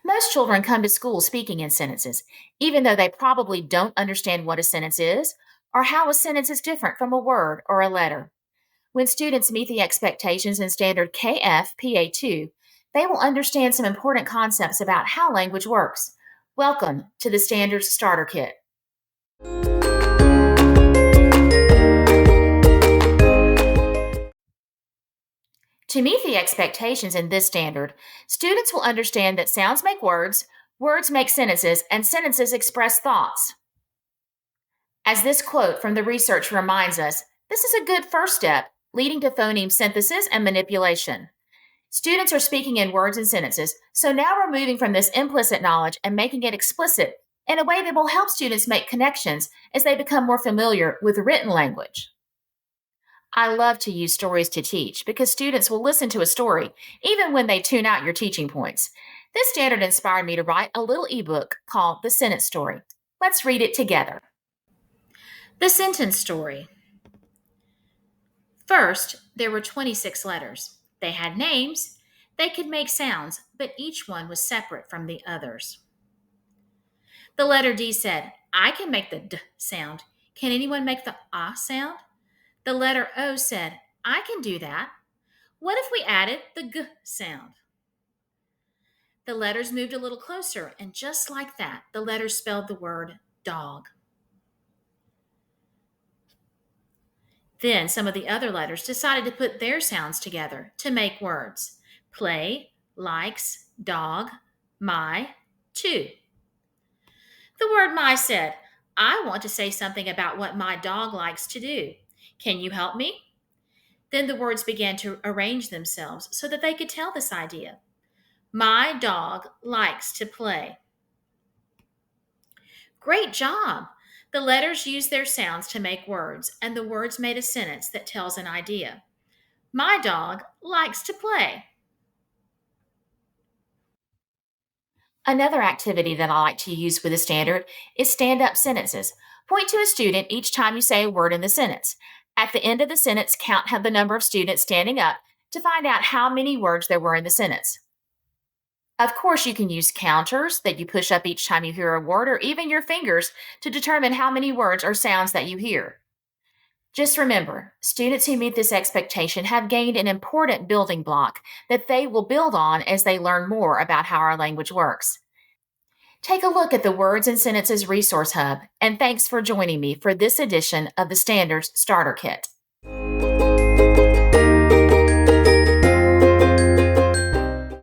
Most children come to school speaking in sentences, even though they probably don't understand what a sentence is or how a sentence is different from a word or a letter. When students meet the expectations in standard KFPA2, they will understand some important concepts about how language works. Welcome to the Standards Starter Kit. To meet the expectations in this standard, students will understand that sounds make words, words make sentences, and sentences express thoughts. As this quote from the research reminds us, this is a good first step leading to phoneme synthesis and manipulation. Students are speaking in words and sentences, so now we're moving from this implicit knowledge and making it explicit in a way that will help students make connections as they become more familiar with written language. I love to use stories to teach because students will listen to a story even when they tune out your teaching points. This standard inspired me to write a little ebook called The Sentence Story. Let's read it together. The Sentence Story. First, there were 26 letters. They had names. They could make sounds, but each one was separate from the others. The letter D said, I can make the D sound. Can anyone make the Ah sound? The letter O said, I can do that. What if we added the G sound? The letters moved a little closer, and just like that, the letters spelled the word dog. Then some of the other letters decided to put their sounds together to make words. Play, likes, dog, my, two. The word my said, I want to say something about what my dog likes to do. Can you help me? Then the words began to arrange themselves so that they could tell this idea. My dog likes to play. Great job! The letters used their sounds to make words, and the words made a sentence that tells an idea. My dog likes to play. Another activity that I like to use with the standard is stand up sentences. Point to a student each time you say a word in the sentence. At the end of the sentence, count the number of students standing up to find out how many words there were in the sentence. Of course, you can use counters that you push up each time you hear a word, or even your fingers to determine how many words or sounds that you hear. Just remember, students who meet this expectation have gained an important building block that they will build on as they learn more about how our language works. Take a look at the Words and Sentences Resource Hub, and thanks for joining me for this edition of the Standards Starter Kit.